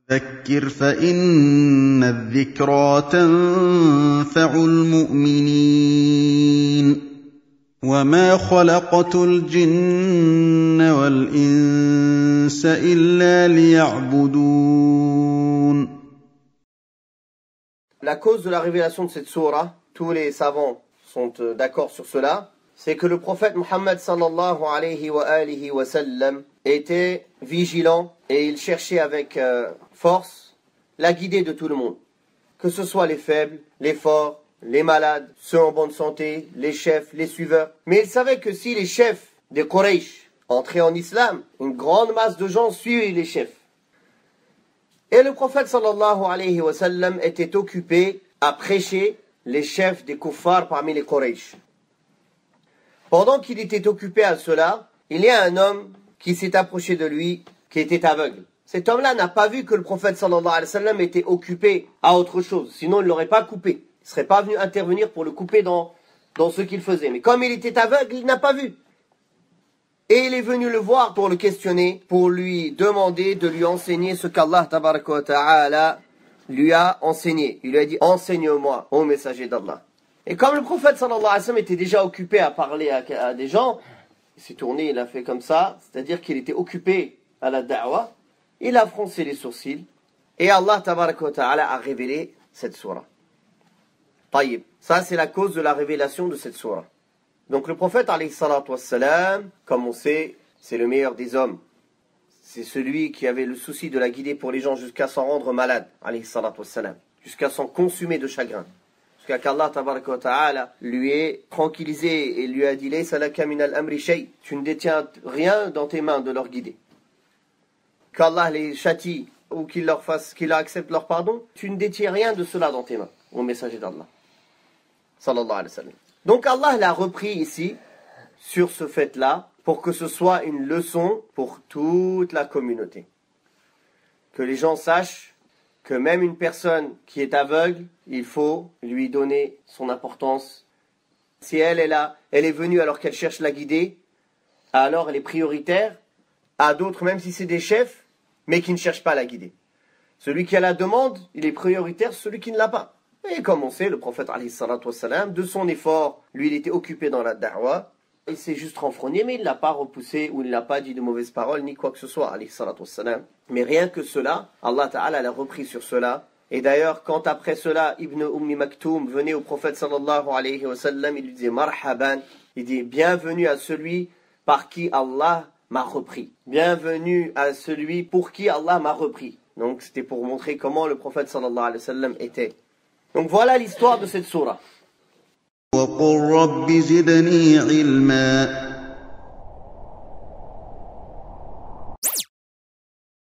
فذكر فإن الذكرى تنفع المؤمنين وما خلقت الجن والإنس إلا ليعبدون. La cause de la révélation de cette sourate, tous les savants sont d'accord sur cela, c'est que le prophète Muhammad sallallahu alayhi wa sallam était vigilant et il cherchait avec force la guidée de tout le monde, que ce soit les faibles, les forts, les malades, ceux en bonne santé, les chefs, les suiveurs. Mais il savait que si les chefs des Quraysh entraient en islam, une grande masse de gens suivaient les chefs. Et le prophète sallallahu alayhi wa sallam était occupé à prêcher les chefs des kuffars parmi les Quraysh. Pendant qu'il était occupé à cela, il y a un homme qui s'est approché de lui, qui était aveugle. Cet homme-là n'a pas vu que le prophète sallallahu alayhi wa sallam était occupé à autre chose, sinon il ne l'aurait pas coupé. Il ne serait pas venu intervenir pour le couper dans ce qu'il faisait. Mais comme il était aveugle, il n'a pas vu. Et il est venu le voir pour le questionner, pour lui demander de lui enseigner ce qu'Allah tabaraka wa ta'ala lui a enseigné. Il lui a dit, enseigne-moi, ô messager d'Allah. Et comme le prophète sallallahu alayhi wa sallam était déjà occupé à parler à des gens, il s'est tourné, il a fait comme ça, c'est-à-dire qu'il était occupé à la da'wah, il a froncé les sourcils, et Allah tabaraka wa ta'ala a révélé cette sourate. Taïb. Ça c'est la cause de la révélation de cette sourate. Donc le prophète alayhi salatu wassalam, comme on sait, c'est le meilleur des hommes. C'est celui qui avait le souci de la guider pour les gens jusqu'à s'en rendre malade, alayhi salatu wassalam, jusqu'à s'en consumer de chagrin. Jusqu'à qu'Allah tabaraka wa ta'ala lui ait tranquillisé et lui a dit Laysa laka min al-amri shay, tu ne détiens rien dans tes mains de leur guider. Qu'Allah les châtie ou qu'il leur accepte leur pardon, tu ne détiens rien de cela dans tes mains, au messager d'Allah. Sallallahu alayhi wa sallam. Donc Allah l'a repris ici, sur ce fait-là, pour que ce soit une leçon pour toute la communauté. Que les gens sachent que même une personne qui est aveugle, il faut lui donner son importance. Si elle est venue alors qu'elle cherche la guider, alors elle est prioritaire à d'autres, même si c'est des chefs, mais qui ne cherchent pas à la guider. Celui qui a la demande, il est prioritaire sur celui qui ne l'a pas. Et comme on sait, le prophète alayhi salatu wassalam, de son effort, lui il était occupé dans la da'wah, il s'est juste renfrogné, mais il ne l'a pas repoussé ou il n'a pas dit de mauvaises paroles, ni quoi que ce soit, alayhi salatu wassalam. Mais rien que cela, Allah ta'ala l'a repris sur cela. Et d'ailleurs, quand après cela, Ibn Maktoum venait au prophète sallallahu alayhi wa sallam, il lui disait marhaban, il dit bienvenue à celui par qui Allah m'a repris. Bienvenue à celui pour qui Allah m'a repris. Donc c'était pour montrer comment le prophète sallallahu alayhi wa sallam était. Donc voilà l'histoire de cette sourate. وَقُلْ رَبِّ زِدْنِي عِلْمًا